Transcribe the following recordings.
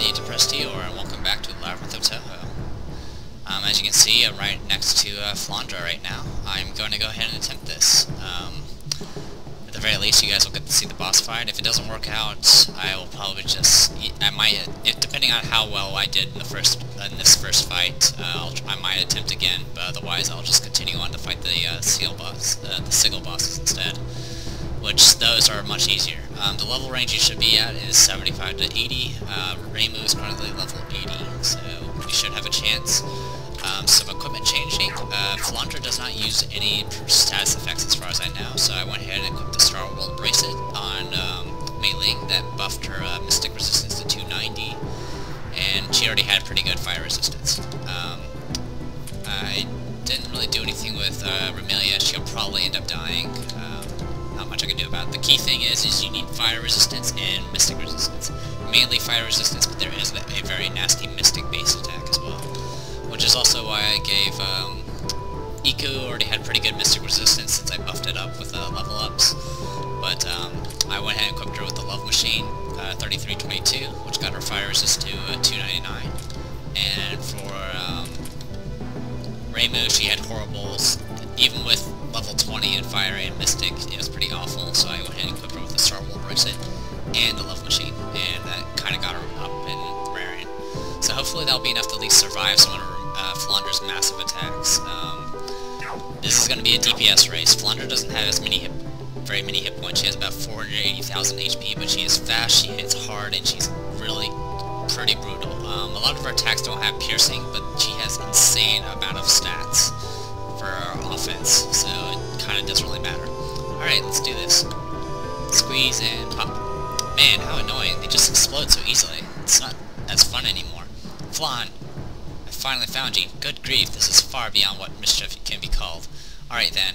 the Depressed Eeyore, and welcome back to Labyrinth of Touhou. As you can see, I'm right next to Flandre right now. I'm going to go ahead and attempt this. At the very least, you guys will get to see the boss fight. If it doesn't work out, I will probably just... depending on how well I did in this first fight, I might attempt again, but otherwise I'll just continue on to fight the sigil bosses instead, which those are much easier. The level range you should be at is 75 to 80. Reimu is currently level 80, so we should have a chance. Some equipment changing. Flandre does not use any status effects as far as I know, so I went ahead and equipped the Starbow Bracelet on Mei Ling that buffed her Mystic Resistance to 290, and she already had pretty good fire resistance. I didn't really do anything with Remelia. She'll probably end up dying. Not much I can do about it. The key thing is you need fire resistance and mystic resistance. Mainly fire resistance, but there is a very nasty mystic base attack as well. Which is also why I gave, Iku already had pretty good mystic resistance since I buffed it up with level ups. But I went ahead and equipped her with the Love Machine, 3322, which got her fire resist to 299. And for Reimu, she had horribles, even with level 20 in fire and mystic. It was pretty awful, so I went ahead and equipped her with the Starbow Bracelet and the Love Machine, and that kind of got her up in raring. So hopefully that'll be enough to at least survive some of Flandre's massive attacks. This is going to be a DPS race. Flandre doesn't have as very many hit points. She has about 480,000 HP, but she is fast, she hits hard, and she's really pretty brutal. A lot of her attacks don't have piercing, but she has insane amount of stats for her offense, so it kind of doesn't really matter. Alright, let's do this. Squeeze and pop. Man, how annoying. They just explode so easily. It's not as fun anymore. Flan, I finally found you. Good grief, this is far beyond what mischief can be called. Alright then,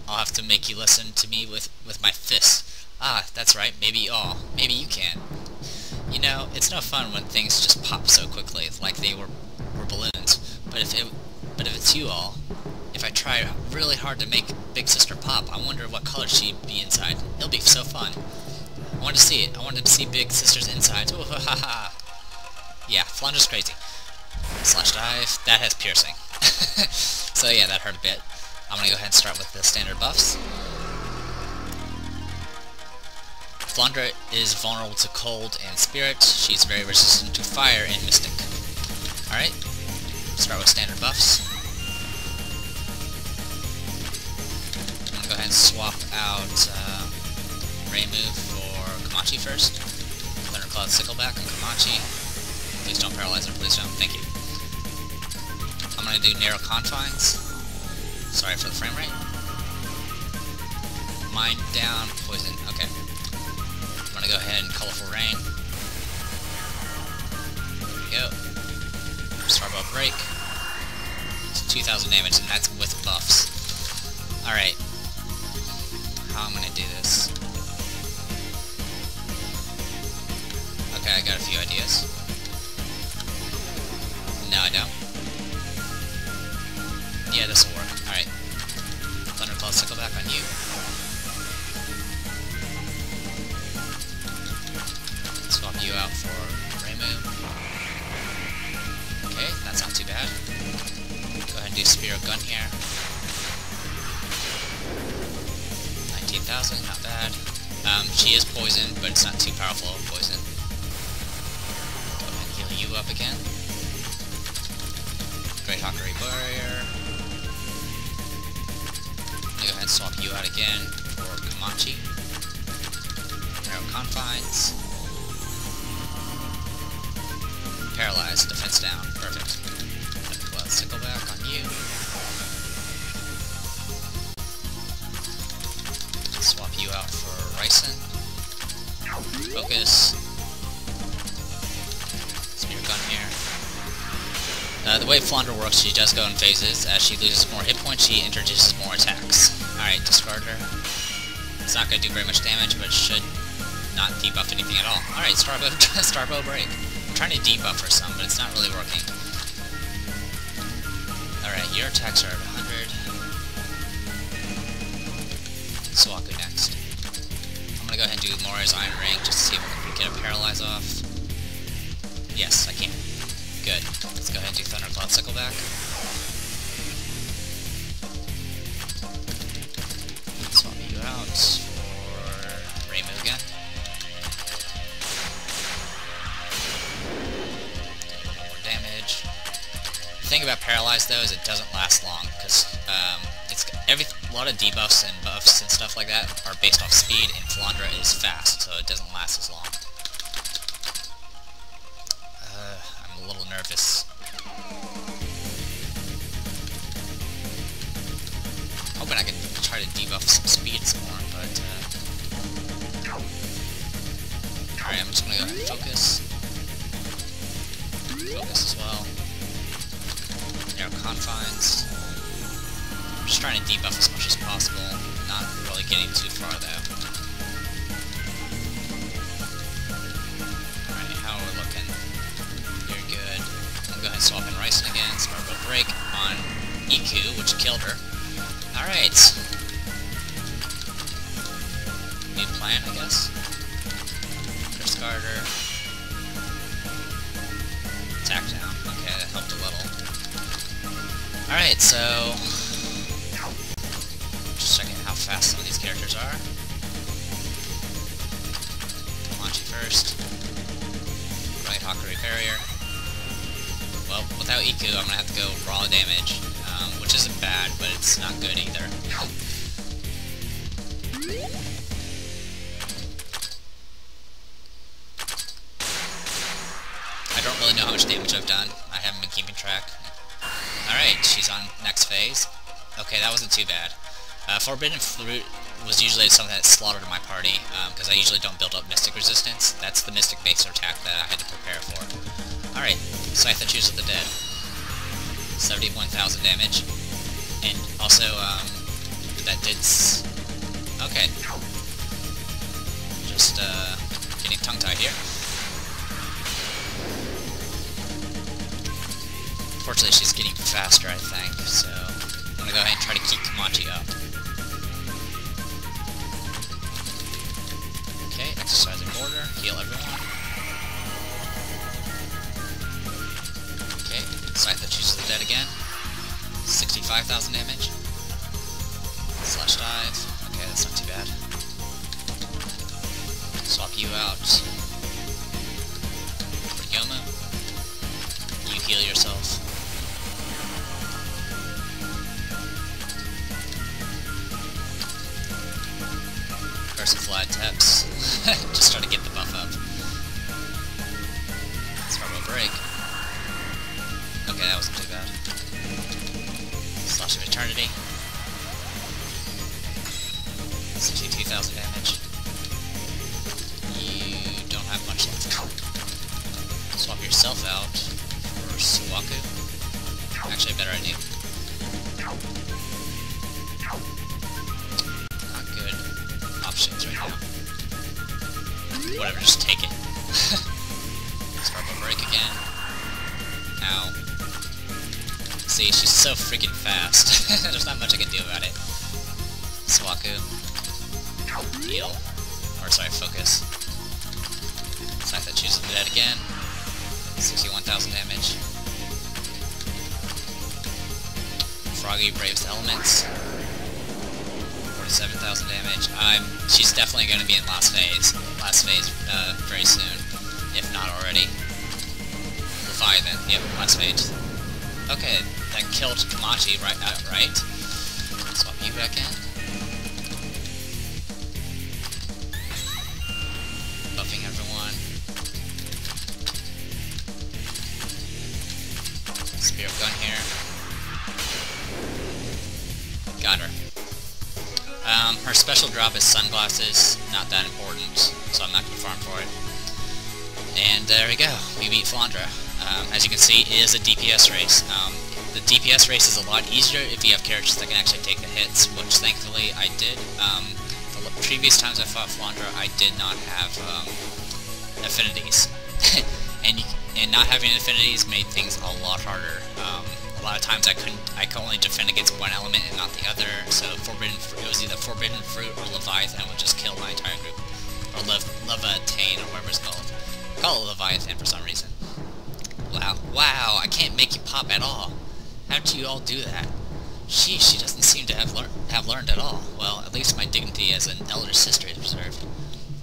I'll have to make you listen to me with my fists. Ah, that's right, maybe you can. You know, it's no fun when things just pop so quickly, like they were balloons. But if it's you all, if I try really hard to make Big Sister pop, I wonder what color she'd be inside. It'll be so fun. I wanted to see it. I wanted to see Big Sister's insides. Ooh, ha ha ha. Yeah, Flandre's crazy. Slash dive. That has piercing. So yeah, that hurt a bit. I'm gonna go ahead and start with the standard buffs. Flandre is vulnerable to cold and spirit. She's very resistant to fire and mystic. Alright, start with standard buffs. I'm gonna go ahead and swap out Reimu for Komachi first. Thundercloud Sickleback on Komachi. Please don't paralyze her, please don't. Thank you. I'm gonna do Narrow Confines. Sorry for the frame rate. Mind down, poison. Okay. I'm gonna go ahead and Colorful Rain. There we go. Starbow Break. It's 2,000 damage, and that's with buffs. Alright. How I'm gonna do this. Okay, I got a few ideas. No, I don't. Yeah, this will work. Alright. Thundercloud Sickleback on you. Swap you out for Reimu. Okay, that's not too bad. Go ahead and do Spear of Gun here. 19,000, not bad. She is poisoned, but it's not too powerful of poison. Go ahead and heal you up again. Great Hawkery Barrier. Go ahead and swap you out again for Komachi. Narrow Confines. Paralyze, defense down. Perfect. Well, Sickleback on you. Swap you out for Ryson. Focus. Spear Gun here. The way Flandre works, she does go in phases. As she loses more hit points, she introduces more attacks. Alright, discard her. It's not going to do very much damage, but it should not debuff anything at all. Alright, Starbow Break. I'm trying to debuff her some, but it's not really working. Alright, your attacks are at 100. Suaku next. I'm going to go ahead and do Mori's Iron Ring, just to see if we can get a paralyze off. Yes, I can. Good. Let's go ahead and do Thundercloud Sickle back. Swap you out for Rainbow again. Do a little more damage. The thing about Paralyze though is it doesn't last long, because a lot of debuffs and buffs and stuff like that are based off speed, and Flandre is fast, so it doesn't last as long. I'm a little nervous. Hoping I can try to debuff some speed some more, but alright, I'm just gonna go ahead and focus. Focus as well. Narrow confines. I'm just trying to debuff as much as possible, not really getting too far though. Alright, how are we looking? You're good. I'm gonna go ahead and swap in Ryson again. Starbow Break on EQ, which killed her. Alright. New plan, I guess. Chris Carter. Attack down. Okay, that helped a little. Alright, so just checking how fast some of these characters are. Komachi first. Right Hakurei Barrier. Well, without EQ, I'm gonna have to go raw damage, which isn't bad, but it's not good either. I don't really know how much damage I've done. I haven't been keeping track. Alright, she's on next phase. Okay, that wasn't too bad. Forbidden Fruit was usually something that slaughtered my party, because I usually don't build up Mystic Resistance. That's the Mystic base attack that I had to prepare for. Alright, Scythe of the Dead. 71,000 damage. And also, that did okay. Just, getting tongue-tied here. Fortunately, she's getting faster, I think, so I'm gonna go ahead and try to keep Komachi up. Okay, exercising border, heal everyone. Okay, Scythe that chooses the dead again. 65,000 damage. Slash dive. Okay, that's not too bad. Swap you out for Yomu. You heal yourself. Flat Teps. Just trying to get the buff up. Starbow Break. Okay, that wasn't too bad. Slash of Eternity. 62,000 damage. You don't have much left. Swap yourself out for Suwaku. Actually, a better idea. Options right now. Whatever, just take it. Starbow Break again. Ow. See, she's so freaking fast. There's not much I can do about it. Suwaku. Heal. Or sorry, focus. Scythe that chooses the dead again. 61,000 damage. Froggy braves the elements. 47,000 damage. She's definitely going to be in last phase very soon, if not already. Lavaetain, yep, last phase. Okay, that killed Komachi right outright. Swap you back in. Buffing everyone. Spear of Gun here. Got her. Her special drop is Sunglasses, not that important, so I'm not going to farm for it. And there we go, we beat Flandre. As you can see, it is a DPS race. The DPS race is a lot easier if you have characters that can actually take the hits, which thankfully I did. The previous times I fought Flandre, I did not have affinities. and not having affinities made things a lot harder. A lot of times I could only defend against one element and not the other, so it was either Forbidden Fruit or Lavaetain would just kill my entire group. Or Lavaetain, or whatever it's called. I call it Lavaetain for some reason. Wow, I can't make you pop at all. How did you all do that? Sheesh, she doesn't seem to have learned at all. Well, at least my dignity as an elder sister is preserved.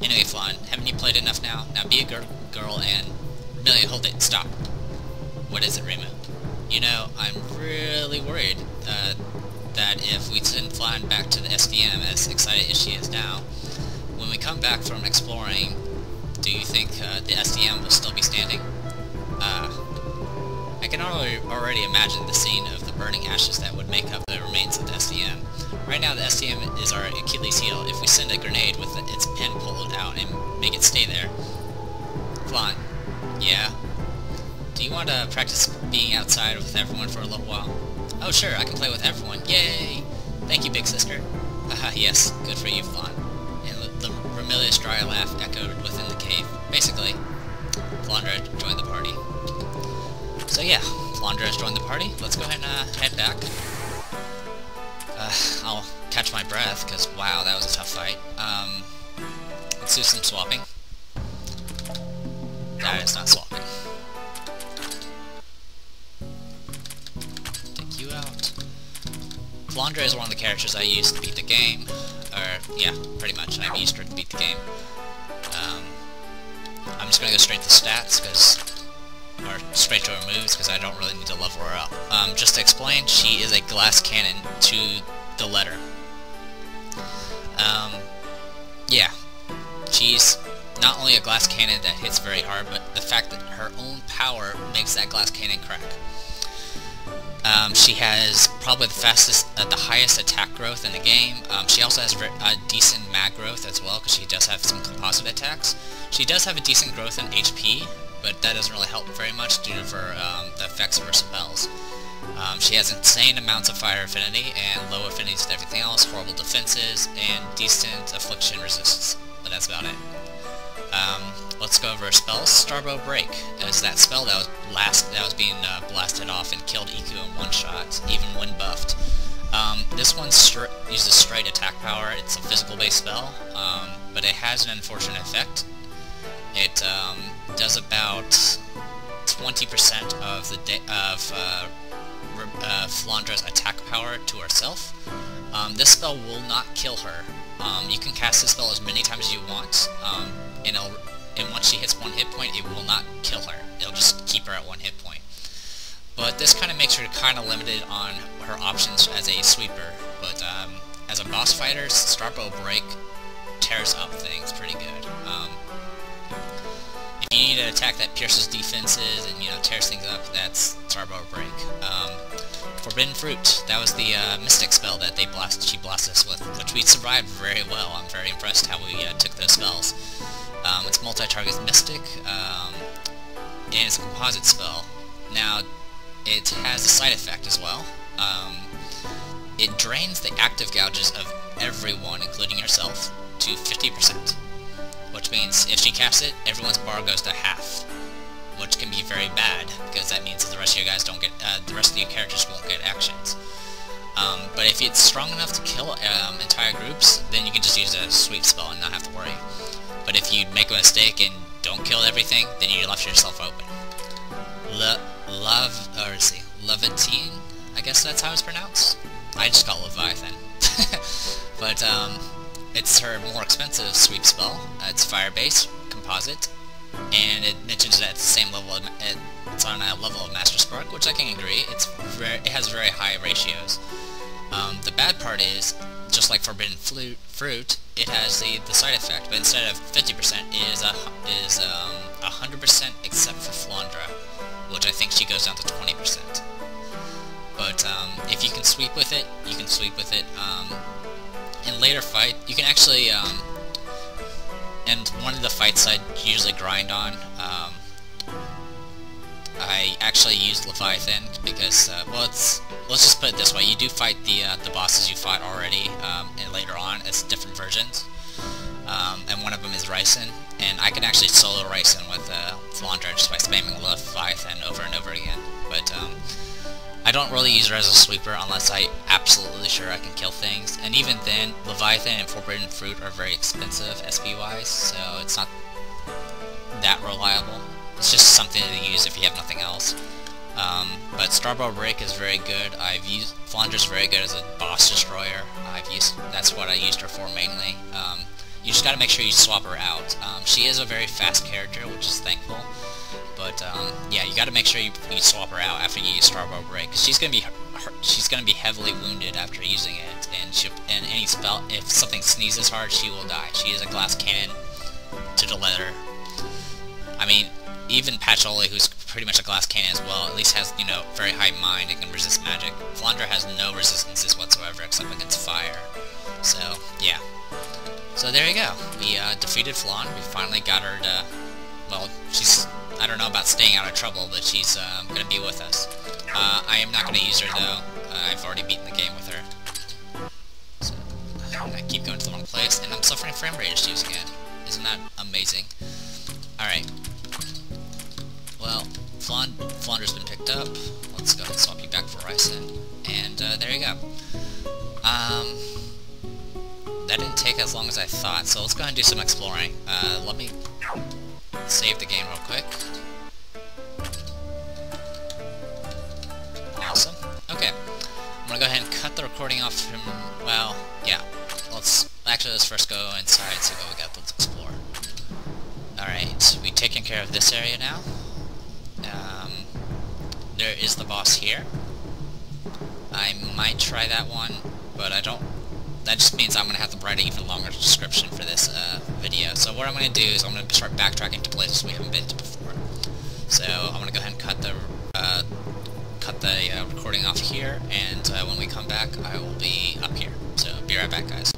Anyway, Flan, haven't you played enough now? Now be a girl and... Amelia, hold it, stop. What is it, Raymond? You know, I'm really worried that if we send Flan back to the SVM, as excited as she is now, when we come back from exploring, do you think the SVM will still be standing? I can already imagine the scene of the burning ashes that would make up the remains of the SVM. Right now, the SVM is our Achilles heel. If we send a grenade with its pin pulled out and make it stay there... Flan, yeah? Do you want to practice being outside with everyone for a little while? Oh sure, I can play with everyone. Yay! Thank you, big sister. Haha, yes, good for you, Flan. And the Remilia's dry laugh echoed within the cave. Basically, Flandre joined the party. So yeah, Flandre has joined the party. Let's go ahead and head back. I'll catch my breath, because wow, that was a tough fight. Let's do some swapping. That is not swapping. Take you out. Flandre is one of the characters I used to beat the game. Or, yeah, pretty much. I used her to beat the game. I'm just gonna go straight to stats, or straight to her moves, because I don't really need to level her up. Just to explain, she is a glass cannon to the letter. Yeah. She's not only a glass cannon that hits very hard, but the fact that her own power makes that glass cannon crack. She has probably the highest attack growth in the game. She also has a decent mag growth as well, because she does have some composite attacks. She does have a decent growth in HP, but that doesn't really help very much due to the effects of her spells. She has insane amounts of fire affinity and low affinities to everything else, horrible defenses, and decent affliction resists, but that's about it. Let's go over her spells. Starbow Break is that spell that was being blasted off and killed Iku in one shot, even when buffed. This one uses straight attack power. It's a physical-based spell, but it has an unfortunate effect. It does about 20% of Flandre's attack power to herself. This spell will not kill her. You can cast this spell as many times as you want, and once she hits 1 hit point, it will not kill her. It'll just keep her at 1 hit point. But this kind of makes her kind of limited on her options as a sweeper. But as a boss fighter, Starbow Break tears up things pretty good. If you need an attack that pierces defenses and, you know, tears things up, that's Starbow Break. Forbidden Fruit, that was the Mystic spell that she blasted us with, which we survived very well. I'm very impressed how we took those spells. It's multi-target Mystic, and it's a composite spell. Now, it has a side effect as well. It drains the active gouges of everyone, including yourself, to 50%. Which means, if she casts it, everyone's bar goes to half. Which can be very bad, because that means that the rest of you guys don't get, the rest of your characters won't get actions. But if it's strong enough to kill entire groups, then you can just use a sweep spell and not have to worry. But if you make a mistake and don't kill everything, then you left yourself open. Lavaetain, I guess that's how it's pronounced? I just call it Lavaetain. But, it's her more expensive sweep spell. It's fire-based, composite, and it mentions that it's the same level it's on a level of Master Spark, which I can agree. It has very high ratios. The bad part is, just like Forbidden Fruit, it has the side effect, but instead of 50%, it is 100% except for Flandre, which I think she goes down to 20%. But if you can sweep with it, you can sweep with it. In later fight, you can actually, and one of the fights I usually grind on, I actually use Lavaetain because, well, let's just put it this way: you do fight the bosses you fought already, and later on as different versions, and one of them is Ryson, and I can actually solo Ryson with Flandre just by spamming Lavaetain over and over again. But I don't really use her as a sweeper unless I'm absolutely sure I can kill things, and even then, Lavaetain and Forbidden Fruit are very expensive SP-wise, so it's not that reliable. It's just something to use if you have nothing else. But Starbow Break is very good. Flandre's very good as a boss destroyer. That's what I used her for mainly. You just gotta make sure you swap her out. She is a very fast character, which is thankful. But yeah, you gotta make sure you swap her out after you use Starbow Break, because she's gonna be heavily wounded after using it, and any spell, if something sneezes hard, she will die. She is a glass cannon to the letter. I mean, even Patchouli, who's pretty much a glass cannon as well, at least has, you know, very high mind and can resist magic. Flandre has no resistances whatsoever except against fire. So, yeah. So there you go. We defeated Flandre. We finally got her to... Well, she's... I don't know about staying out of trouble, but she's going to be with us. I am not going to use her, though. I've already beaten the game with her. So, I keep going to the wrong place, and I'm suffering frame rate issues again. Isn't that amazing? Alright. Well, Flandre's been picked up. Let's go ahead and swap you back for Ryson. And there you go. That didn't take as long as I thought, so let's go ahead and do some exploring. Let me save the game real quick. Awesome. Okay. I'm gonna go ahead and cut the recording off from... Well, yeah. Let's first go inside, see what we got. Let's explore. Alright, we've taken care of this area now. There is the boss here. I might try that one, but I don't... That just means I'm going to have to write an even longer description for this video. So what I'm going to do is I'm going to start backtracking to places we haven't been to before. So I'm going to go ahead and cut the recording off here, and when we come back, I will be up here. So be right back, guys.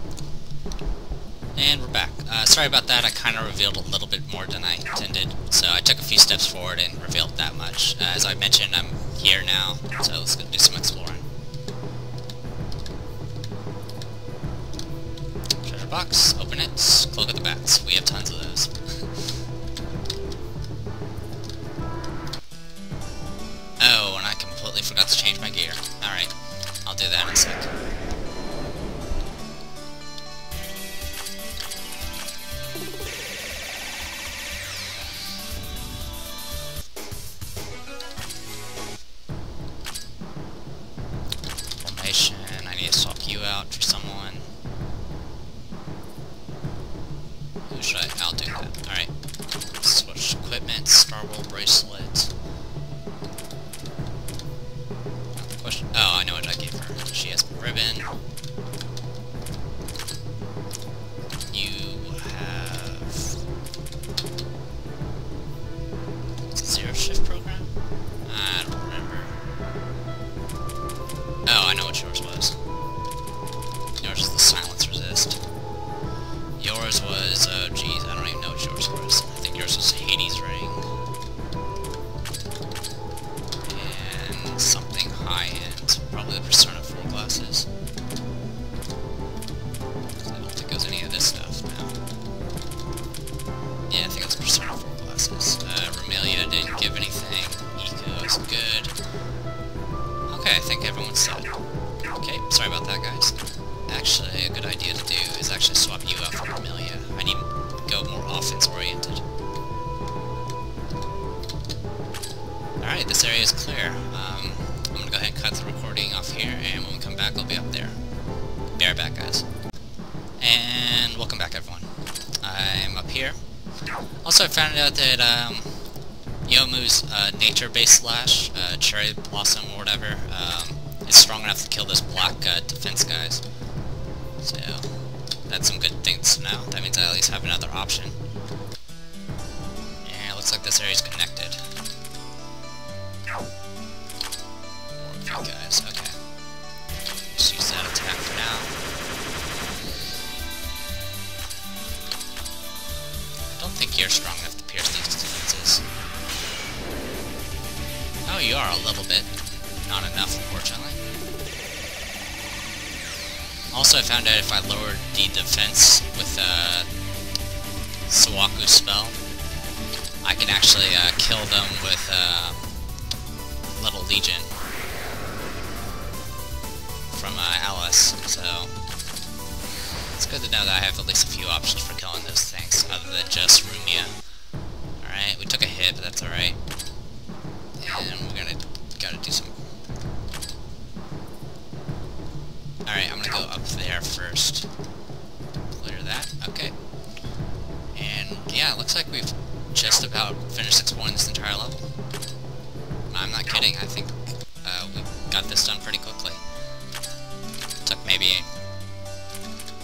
And we're back. Sorry about that, I kind of revealed a little bit more than I intended. So I took a few steps forward and revealed that much. As I mentioned, I'm here now, so let's go do some exploring. Treasure box, open it, Cloak of the Bats. We have tons of those. Oh, and I completely forgot to change my gear. Alright, I'll do that in a sec. I need to swap you out for someone. Who should I'll do that. Alright. Switch equipment, Starbow bracelet. Question. Oh, I know what I gave her. She has ribbon. You have... It's a zero shift program? I don't remember. Oh, I know what yours was. Yours was the silence resist. Yours was, oh geez, I don't even know what yours was. I think yours was Hades ring. And something high-end. Probably the Persona 4 glasses. I don't think it was any of this stuff now. Yeah, I think it was Persona 4 glasses. Romelia didn't give anything. Eco is good. Okay, I think everyone's set. Okay, sorry about that, guys. Actually, a good idea to do is actually swap you out for Romelia. I need to go more offense-oriented. Alright, this area is clear. I'm gonna go ahead and cut the recording off here, and when we come back, I'll be up there. Be right back, guys. And welcome back, everyone. I'm up here. Also, I found out that, Yomu's nature-based slash, cherry blossom or whatever, is strong enough to kill those black defense guys. So, that's some good things to know. That means I at least have another option. Yeah, it looks like this area is connected. More of you guys, okay. Just use that attack for now. I don't think you're strong enough to pierce these defenses. Oh, you are a little bit. Not enough, unfortunately. Also, I found out if I lowered the defense with Sawaku's spell, I can actually kill them with Little Legion from aoes. So, it's good to know that I have at least a few options for killing those things, other than just Rumia. Alright, we took a hit, but that's alright. yeah, it looks like we've just about finished exploring this entire level. I'm not kidding, I think we got this done pretty quickly. Took maybe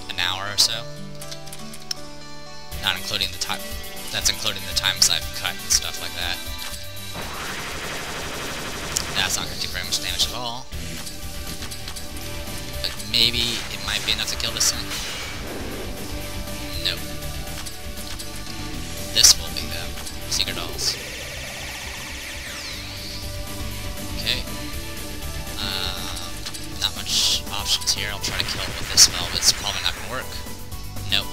an hour or so. Not including the time, that's including the times I've cut and stuff like that. That's not going to do very much damage at all. But maybe it might be enough to kill this thing. Nope. This will be them. Secret dolls. Okay. Not much options here. I'll try to kill it with this spell, but it's probably not going to work. Nope.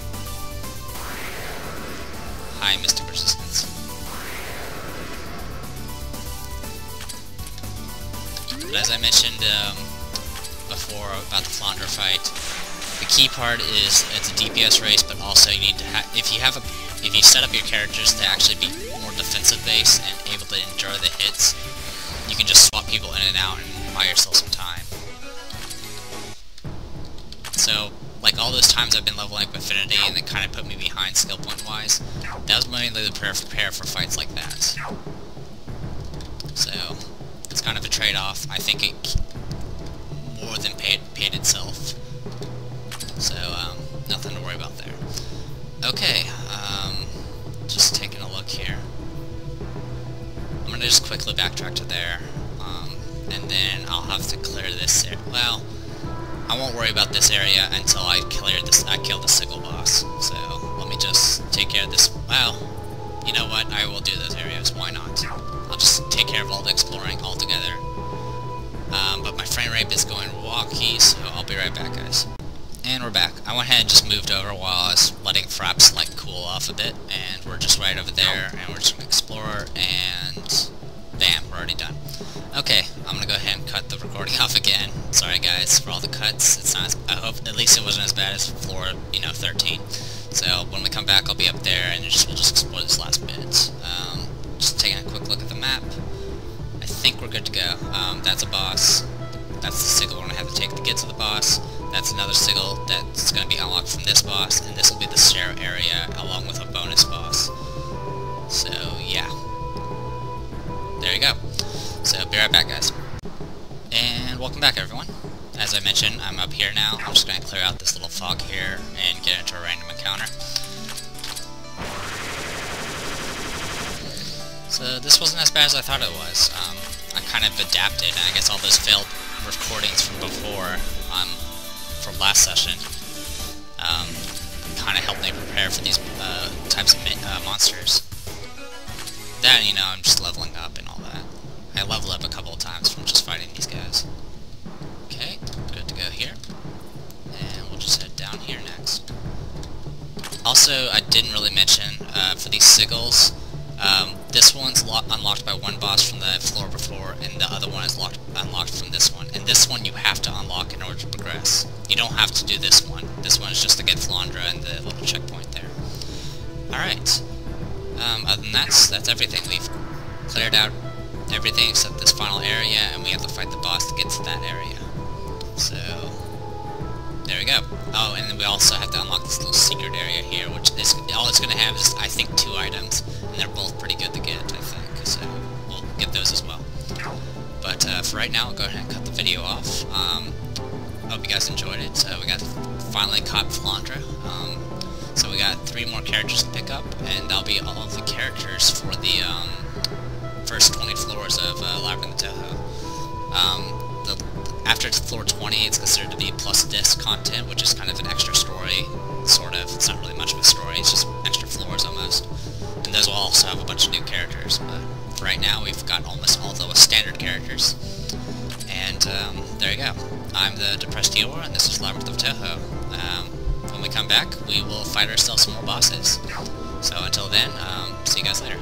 High mystic resistance. But as I mentioned before about the Flandre fight, the key part is it's a DPS race, but also you need to if you set up your characters to actually be more defensive based and able to endure the hits, you can just swap people in and out and buy yourself some time. So, like all those times I've been leveling up affinity and it kind of put me behind skill point wise, that was mainly to prepare for fights like that. So, it's kind of a trade-off. I think it more than paid itself. So, nothing to worry about there. Okay, just taking a look here. I'm gonna just quickly backtrack to there, and then I'll have to clear this area. Well, I won't worry about this area until I kill the sickle boss. So, let me just take care of this. Well, you know what? I will do those areas. Why not? I'll just take care of all the exploring altogether. But my frame rate is going wonky, so I'll be right back, guys. And we're back. I went ahead and just moved over while I was letting Fraps like cool off a bit, and we're just right over there, and we're just gonna explore, and bam, we're already done. Okay, I'm gonna go ahead and cut the recording off again. Sorry guys for all the cuts. It's not. I hope at least it wasn't as bad as floor, 13. So when we come back, I'll be up there, and we'll just explore this last bit. Just taking a quick look at the map. I think we're good to go. That's a boss. That's the sigil we're gonna have to take to get to the boss. That's another sigil that's going to be unlocked from this boss, and this will be the share area along with a bonus boss. So, yeah. There you go. So, be right back, guys. And welcome back, everyone. As I mentioned, I'm up here now. I'm just going to clear out this little fog here and get into a random encounter. So, this wasn't as bad as I thought it was. I kind of adapted, and I guess all those failed recordings from before, from last session, kind of helped me prepare for these types of monsters. Then, I'm just leveling up and all that. I leveled up a couple of times from just fighting these guys. Okay, good to go here. And we'll just head down here next. Also, I didn't really mention, for these sigils, this one's unlocked by one boss from the floor before, and the other one is unlocked from this one. And this one you have to unlock in order to progress. You don't have to do this one. This one is just to get Flandre and the little checkpoint there. Alright. Other than that, that's everything. We've cleared out everything except this final area, and we have to fight the boss to get to that area. So, there we go. Oh, and then we also have to unlock this little secret area here, which is all it's going to have is, I think, 2 items, and they're both pretty good to get, I think, so we'll get those as well. But for right now, I'll go ahead and cut the video off. Hope you guys enjoyed it. We got finally caught Flandre. So we got 3 more characters to pick up, and that'll be all of the characters for the first 20 floors of Labyrinth of Touhou. After floor 20, it's considered to be plus disc content, which is kind of an extra story, sort of. It's not really much of a story, it's just extra floors almost. And those will also have a bunch of new characters, but for right now we've got almost all the standard characters. And there you go. I'm the Depressed Eeyore, and this is Labyrinth of Touhou. When we come back, we will fight ourselves some more bosses. So until then, see you guys later.